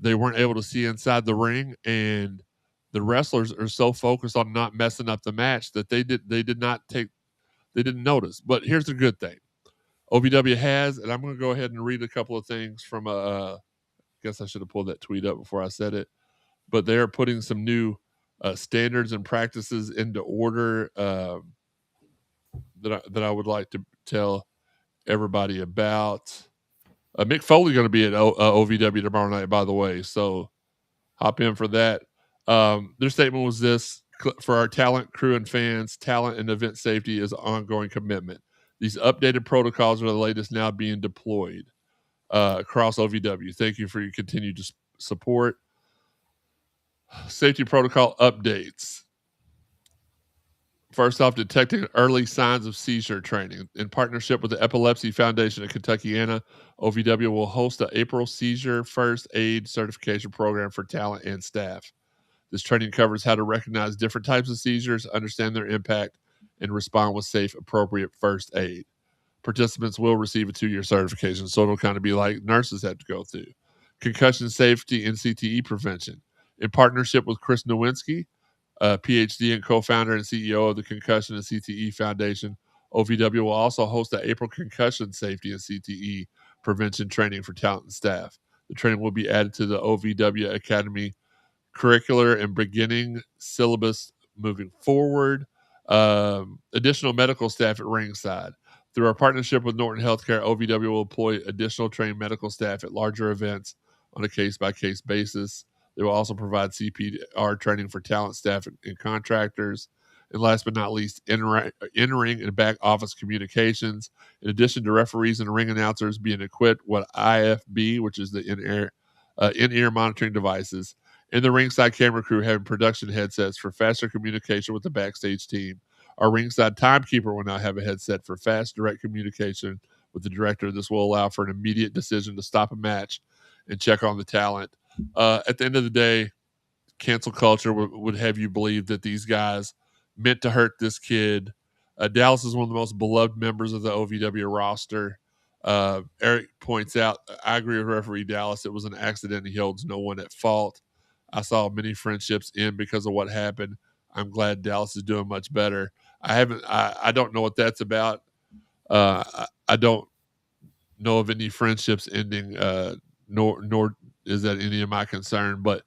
They weren't able to see inside the ring, and the wrestlers are so focused on not messing up the match that they didn't notice. But here's the good thing. OVW has, and I'm going to go ahead and read a couple of things from I guess I should have pulled that tweet up before I said it, but they're putting some new standards and practices into order that I would like to tell everybody about. Mick Foley going to be at OVW tomorrow night, by the way, so hop in for that. Their statement was this: for our talent, crew, and fans, talent and event safety is an ongoing commitment. These updated protocols are the latest now being deployed across OVW. Thank you for your continued support. Safety protocol updates. First off, detecting early signs of seizure training. In partnership with the Epilepsy Foundation of Kentuckiana, OVW will host the April Seizure First Aid Certification Program for talent and staff. This training covers how to recognize different types of seizures, understand their impact, and respond with safe, appropriate first aid. Participants will receive a 2-year certification, so it'll kind of be like nurses have to go through. Concussion safety and CTE prevention. In partnership with Chris Nowinski, PhD and co-founder and CEO of the Concussion and CTE Foundation, OVW will also host the April Concussion Safety and CTE Prevention Training for talent and staff. The training will be added to the OVW Academy curricular and beginning syllabus moving forward. Additional medical staff at ringside. Through our partnership with Norton Healthcare, OVW will employ additional trained medical staff at larger events on a case-by-case basis. They will also provide CPR training for talent staff and contractors. And last but not least, in-ring and back office communications. In addition to referees and ring announcers being equipped with IFB, which is the in-ear monitoring devices, and the ringside camera crew having production headsets for faster communication with the backstage team. Our ringside timekeeper will now have a headset for fast, direct communication with the director. This will allow for an immediate decision to stop a match and check on the talent. At the end of the day, cancel culture would have you believe that these guys meant to hurt this kid. Dallas is one of the most beloved members of the OVW roster. Eric points out, I agree with referee Dallas. It was an accident. He holds no one at fault. I saw many friendships end because of what happened. I'm glad Dallas is doing much better. I don't know what that's about. I don't know of any friendships ending, nor is that any of my concern. But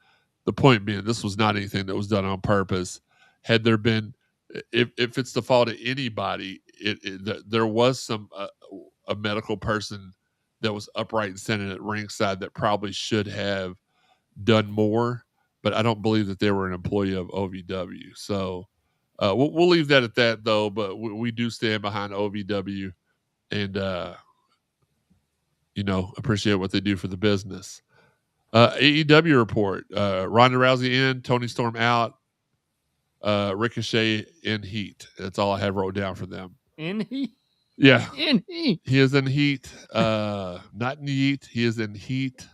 the point being, this was not anything that was done on purpose. Had there been, if it's the fault of anybody, there was a medical person that was upright and standing at ringside that probably should have done more. But I don't believe that they were an employee of OVW. So we'll leave that at that, though. But we do stand behind OVW and, appreciate what they do for the business. AEW report. Ronda Rousey in, Tony Storm out, Ricochet in heat. That's all I have wrote down for them. In heat? Yeah. In heat. He is in heat. Not in heat. He is in heat.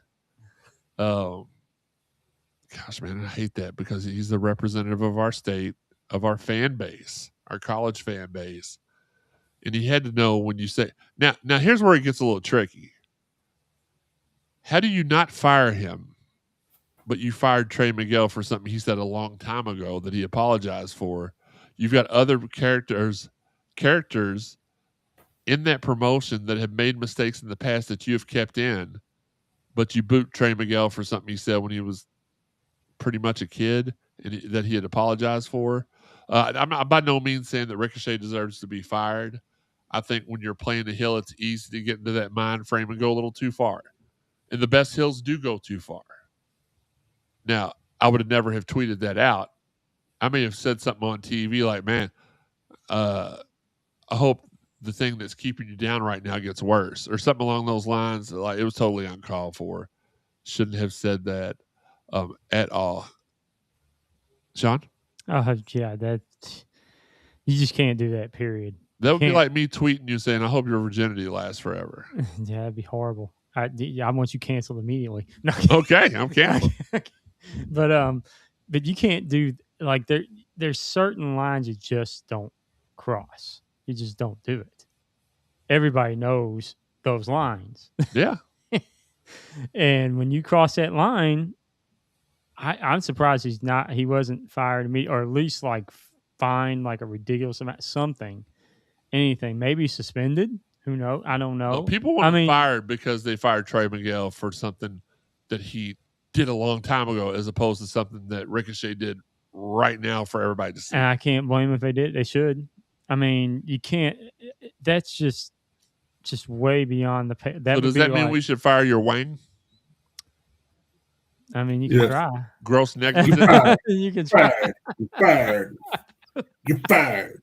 gosh, man, I hate that because he's the representative of our state, of our fan base, our college fan base. And he had to know when you say now here's where it gets a little tricky. How do you not fire him, but you fired Trey Miguel for something he said a long time ago that he apologized for? You've got other characters in that promotion that have made mistakes in the past that you have kept in, but you boot Trey Miguel for something he said when he was pretty much a kid and that he had apologized for. I'm not by no means saying that Ricochet deserves to be fired. I think when you're playing the hill, it's easy to get into that mind frame and go a little too far. And the best hills do go too far. Now, I would have never have tweeted that out. I may have said something on TV like, man, I hope the thing that's keeping you down right now gets worse or something along those lines. Like, it was totally uncalled for. Shouldn't have said that at all. Sean? Yeah, that you just can't do that. Period. That would be Can't. like me tweeting you saying, I hope your virginity lasts forever. Yeah, that'd be horrible. I want you canceled immediately. No, Okay, I'm canceled. but you can't do like there's certain lines you just don't cross. You just don't do it. Everybody knows those lines. Yeah. And when you cross that line, I'm surprised he wasn't fired immediately, or at least like fined like a ridiculous amount, something, anything, maybe suspended. Who knows? I don't know. No, people want him fired because they fired Trey Miguel for something that he did a long time ago, as opposed to something that Ricochet did right now for everybody to see. And I can't blame them if they did. They should. I mean, you can't. That's just way beyond the. So does that mean we should fire your wang? I mean, you can try. Gross negligence. You can try. You're fired. You're fired.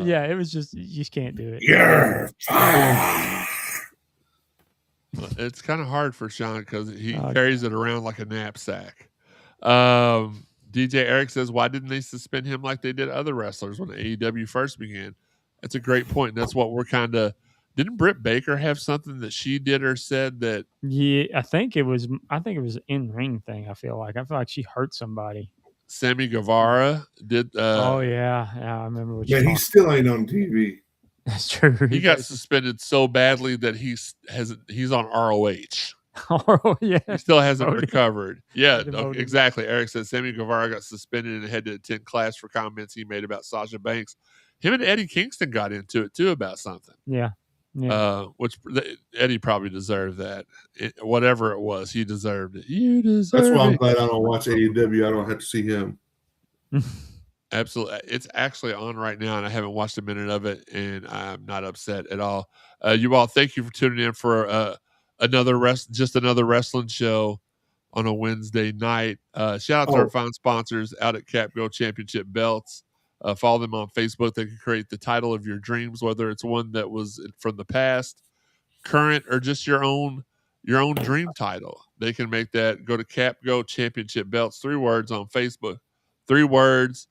Yeah, it was just you just can't do it. You're fired. It's kind of hard for Sean because he carries it around like a knapsack. DJ Eric says, why didn't they suspend him like they did other wrestlers when AEW first began? That's a great point. And that's what we're kind of. Didn't Britt Baker have something that she did or said that? Yeah, I think it was an in-ring thing. I feel like she hurt somebody. Sammy Guevara did. Oh yeah, I remember what. Yeah, he still ain't on TV. That's true. He got suspended so badly that he's on ROH. Oh yeah, he still hasn't recovered. Yeah, okay, exactly. Eric said Sammy Guevara got suspended and had to attend class for comments he made about Sasha Banks. Him and Eddie Kingston got into it too about something. Yeah. Which Eddie probably deserved that. Whatever it was, he deserved it. You deserve That's why I'm it. glad I don't watch AEW. I don't have to see him. Absolutely. It's actually on right now, and I haven't watched a minute of it, and I'm not upset at all. You all, thank you for tuning in for another wrestling show on a Wednesday night. Shout out to our fine sponsors out at Cap Go Championship Belts. Follow them on Facebook. They can create the title of your dreams, whether it's one that was from the past, current, or just your own dream title. They can make that. Go to Cap Go Championship Belts, 3 words on Facebook, 3 words,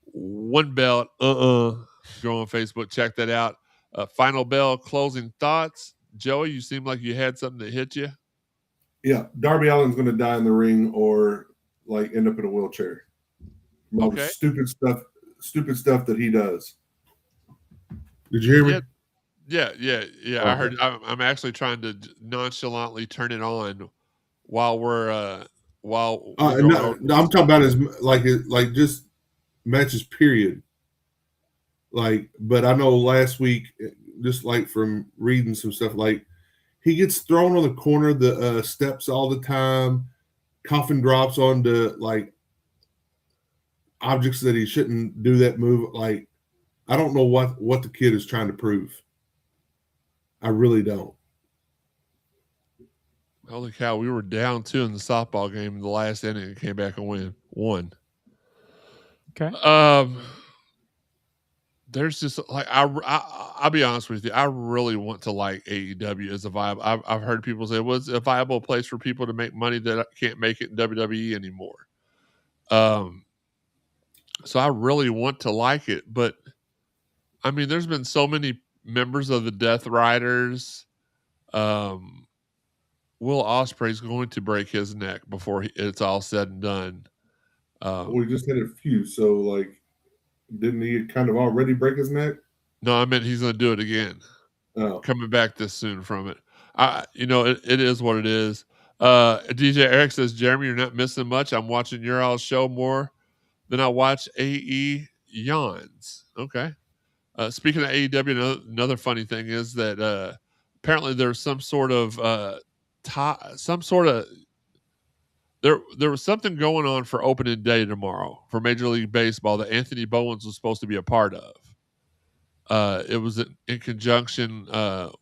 1 belt. Go on Facebook, check that out. Final bell, closing thoughts. Joey, you seem like you had something that hit you. Yeah, Darby Allin's going to die in the ring or like end up in a wheelchair. All the stupid stuff that he does. Did you hear me? Yeah. Okay. I heard. I'm actually trying to nonchalantly turn it on while we're no, I'm talking about his like just matches period. Like, but I know last week, just like from reading some stuff, like he gets thrown on the corner of the steps all the time. Coffin drops onto like objects that he shouldn't do that move. Like, I don't know what the kid is trying to prove. I really don't. Holy cow, we were down 2 in the softball game in the last inning and came back and won. Okay. There's just like I'll be honest with you, I really want to like AEW as a viable. I've heard people say, well, it's a viable place for people to make money that can't make it in WWE anymore. So I really want to like it, but I mean, there's been so many members of the Death Riders, Will Ospreay's going to break his neck before it's all said and done. We just had a few, so like, didn't he kind of already break his neck? No, I meant he's going to do it again. Oh, Coming back this soon from it. It is what it is. DJ Eric says, Jeremy, you're not missing much. I'm watching your all's show more than I watch AE Yawns. Okay. Speaking of AEW, another funny thing is that apparently there's some sort of there was something going on for opening day tomorrow for Major League Baseball that Anthony Bowens was supposed to be a part of. It was in conjunction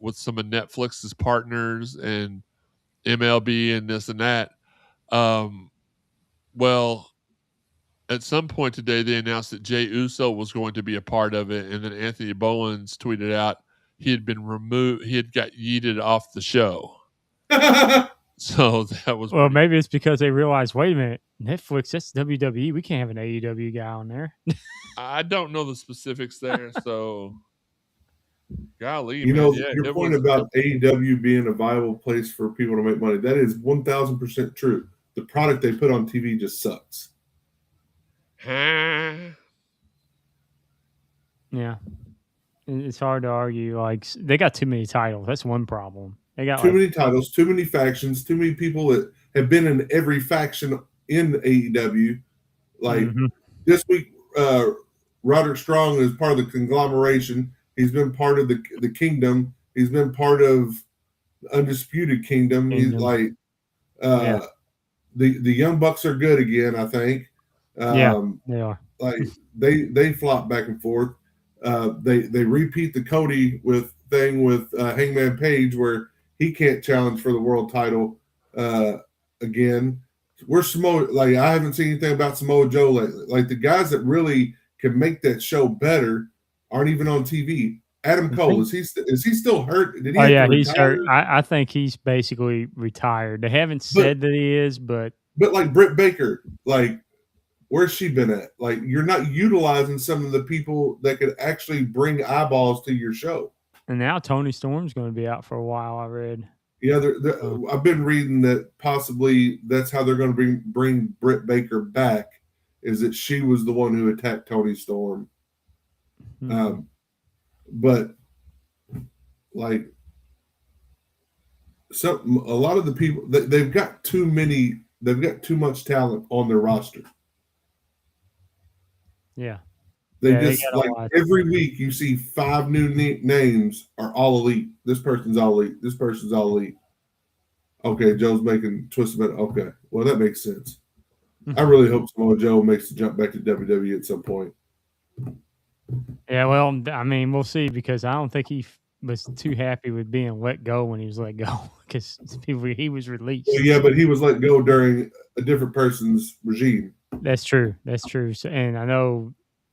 with some of Netflix's partners and MLB and this and that. Well, at some point today, they announced that Jay Uso was going to be a part of it, and then Anthony Bowens tweeted out he had been removed. He had got yeeted off the show. So that was maybe it's because they realized, wait a minute, Netflix, that's WWE. We can't have an AEW guy on there. I don't know the specifics there, so golly, your point about AEW being a viable place for people to make money, that is 1,000% true. The product they put on TV just sucks. Yeah, it's hard to argue. Like, they got too many titles. That's one problem. They got too many titles, too many factions, too many people that have been in every faction in AEW. Like this week, Roderick Strong is part of the conglomeration. He's been part of the Kingdom. He's been part of the Undisputed Kingdom. He's like the Young Bucks are good again, I think. They are. Like they flop back and forth. They repeat the Cody with Hangman Page where he can't challenge for the world title again. We're Samoa. Like, I haven't seen anything about Samoa Joe lately. Like, the guys that really can make that show better aren't even on TV. Adam Cole, is he still hurt? Did he he's hurt. I think he's basically retired. They haven't said that he is, but like Britt Baker, like, where's she been at? Like, you're not utilizing some of the people that could actually bring eyeballs to your show. And now Tony Storm's going to be out for a while, I read. Yeah, I've been reading that possibly that's how they're going to bring Britt Baker back, is that she was the one who attacked Tony Storm. But like, a lot of the people they've got too much talent on their roster. Yeah. They like every week you see 5 new names are all elite. This person's all elite. This person's all elite. Okay, Joe's making twisted. Okay, well, that makes sense. I really hope Samoa Joe makes the jump back to WWE at some point. Yeah, well, I mean, we'll see, because I don't think he was too happy with being let go when he was let go, because he was released. Well, yeah, but he was let go during a different person's regime. That's true. So, and I know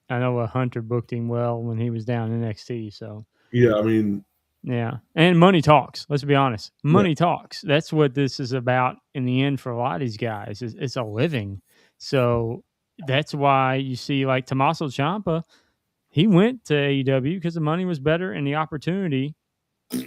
Hunter booked him well when he was down in NXT. So yeah, I mean, yeah, and money talks. Let's be honest, money talks. That's what this is about in the end for a lot of these guys. It's a living. So that's why you see, like, Tommaso Ciampa, he went to AEW because the money was better and the opportunity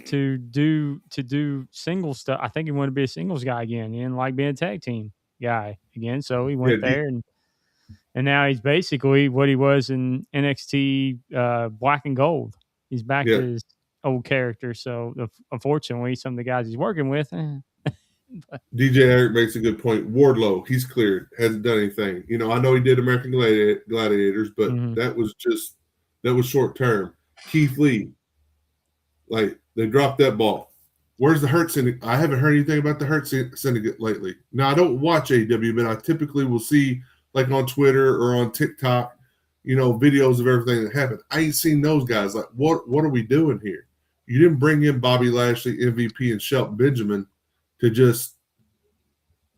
to do single stuff. I think he wanted to be a singles guy again. He didn't like being a tag team guy again, so he went there and now he's basically what he was in NXT Black and Gold. He's back to his old character. So unfortunately, some of the guys he's working with. DJ Eric makes a good point. Wardlow, he's cleared, hasn't done anything. I know he did American Gladiators, but that was short term. Keith Lee, like, they dropped that ball. Where's the Hurt Syndicate? I haven't heard anything about the Hurt Syndicate lately. Now, I don't watch AEW, but I typically will see, like, on Twitter or on TikTok, videos of everything that happened. I ain't seen those guys. Like, what are we doing here? You didn't bring in Bobby Lashley, MVP, and Shelton Benjamin to just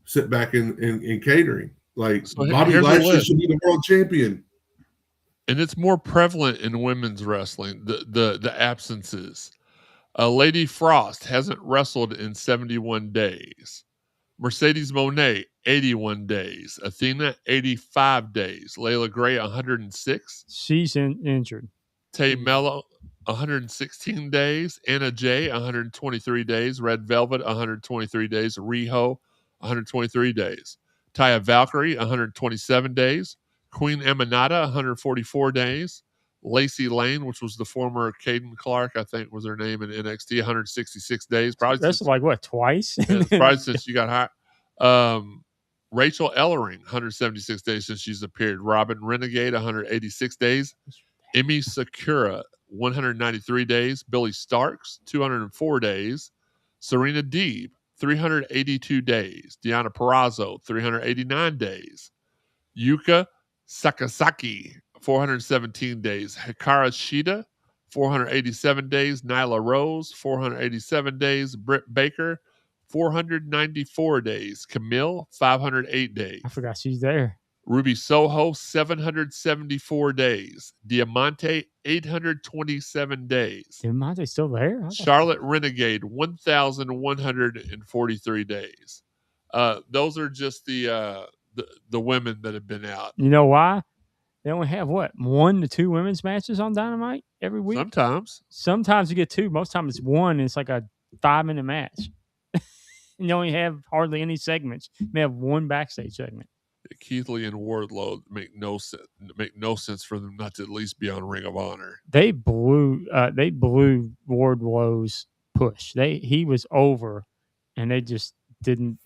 sit back in catering. Like, so Bobby Lashley should be the world champion. And it's more prevalent in women's wrestling, the absences. Lady Frost hasn't wrestled in 71 days. Mercedes Moné, 81 days. Athena, 85 days. Layla Gray, 106. She's injured. Tay Mello, 116 days. Anna Jay, 123 days. Red Velvet, 123 days. Riho, 123 days. Taya Valkyrie, 127 days. Queen Emanata, 144 days. Lacey Lane, which was the former Caden Clark, I think was her name in NXT, 166 days. Probably That's since, like what, twice? probably since you got hot. Rachel Ellering, 176 days since she's appeared. Robin Renegade, 186 days. Emi Sakura, 193 days. Billy Starks, 204 days. Serena Deeb, 382 days. Deanna Perrazzo, 389 days. Yuka Sakasaki, 417 days. Hikaru Shida, 487 days. Nyla Rose, 487 days. Britt Baker, 494 days. Camille, 508 days. I forgot she's there. Ruby Soho, 774 days. Diamante, 827 days. Diamante's still there? Charlotte Renegade, 1,143 days. Those are just the women that have been out. You know why? They only have, what, 1 to 2 women's matches on Dynamite every week? Sometimes. Sometimes you get 2. Most times it's 1, and it's like a 5-minute match. And you only have hardly any segments. You may have 1 backstage segment. Keith Lee and Wardlow make no sense for them not to at least be on Ring of Honor. They blew Wardlow's push. He was over, and they just didn't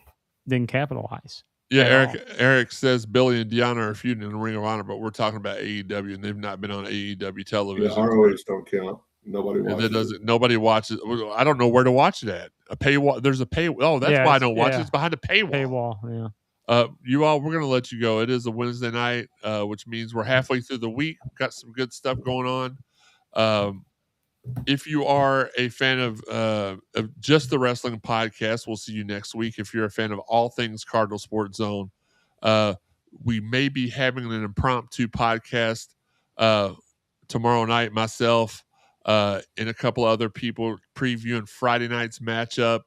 capitalize. Yeah, Eric says Billy and Deanna are feuding in the Ring of Honor, but we're talking about AEW, and they've not been on AEW television. Yeah, ROH don't count. Nobody watches it. Nobody watches. I don't know where to watch it at. A paywall. There's a paywall. Oh, that's why I don't watch it. It's behind a paywall. Paywall, yeah. You all, we're going to let you go. It is a Wednesday night, which means we're halfway through the week. We've got some good stuff going on. If you are a fan of just the wrestling podcast, we'll see you next week. If you're a fan of all things Cardinal Sports Zone, we may be having an impromptu podcast tomorrow night. Myself and a couple other people previewing Friday night's matchup.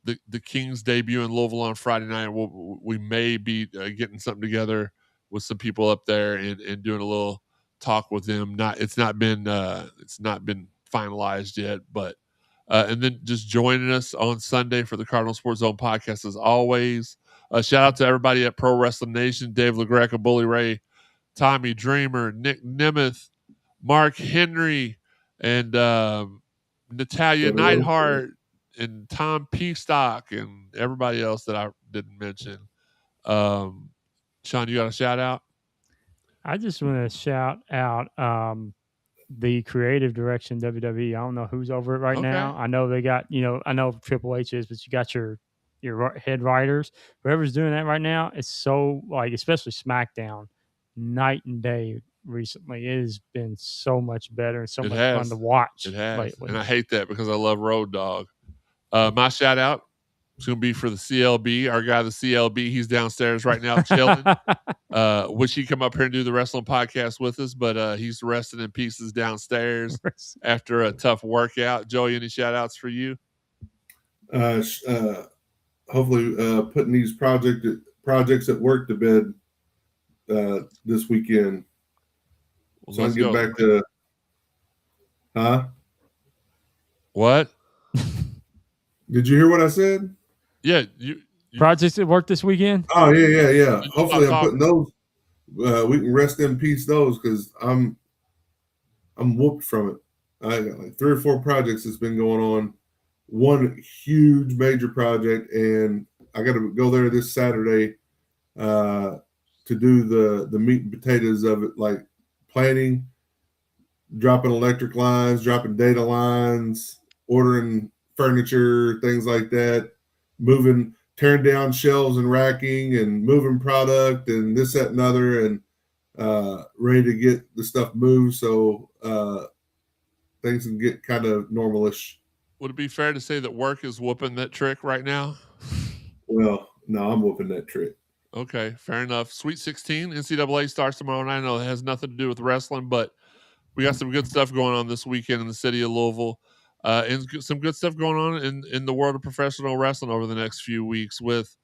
The Kings debut in Louisville on Friday night. We may be getting something together with some people up there and doing a little talk with them. It's not been finalized yet, but and then just joining us on Sunday for the Cardinal Sports Zone podcast as always. Shout out to everybody at Pro Wrestling Nation: Dave LaGreca, Bully Ray, Tommy Dreamer, Nick Nemeth, Mark Henry, and Natalia Neidhart, and Tom Peastock, and everybody else that I didn't mention. Sean, you got a shout out? I just want to shout out the creative direction WWE. I don't know who's over it right now. I know they got, I know Triple H is, but you got your head writers. Whoever's doing that right now, it's so, like, especially SmackDown, night and day recently. It has been so much better and so much fun to watch lately. And I hate that because I love Road Dogg. My shout out is going to be for the CLB. Our guy, the CLB, he's downstairs right now chilling. Wish he'd come up here and do the wrestling podcast with us, but he's resting in pieces downstairs after a tough workout. Joey, any shout outs for you? Hopefully putting these projects at work to bed this weekend. Well, so I can get back to what? Did you hear what I said? Yeah, you projects at work this weekend. Oh yeah. Hopefully, I'm putting those. We can rest in peace those because I'm whooped from it. I got like 3 or 4 projects that's been going on. One huge major project, and I got to go there this Saturday to do the meat and potatoes of it, like planning, dropping electric lines, dropping data lines, ordering furniture, things like that, tearing down shelves and racking and moving product and this, that, and other, and ready to get the stuff moved so things can get kind of normalish. Would it be fair to say that work is whooping that trick right now? Well, no, I'm whooping that trick. Okay, fair enough. Sweet 16, NCAA starts tomorrow night. I know it has nothing to do with wrestling, but we got some good stuff going on this weekend in the city of Louisville. And some good stuff going on in the world of professional wrestling over the next few weeks with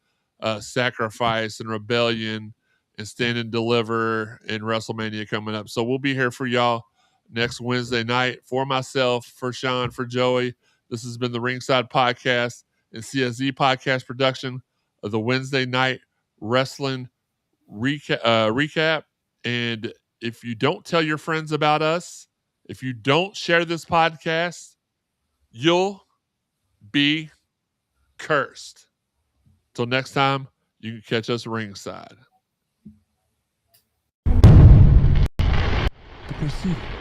Sacrifice and Rebellion and Stand and Deliver and WrestleMania coming up. So we'll be here for y'all next Wednesday night. For myself, for Sean, for Joey, this has been the Ringside Podcast and CSZ Podcast production of the Wednesday Night Wrestling recap. And if you don't tell your friends about us, if you don't share this podcast, you'll be cursed. Till next time, you can catch us ringside. The proceedings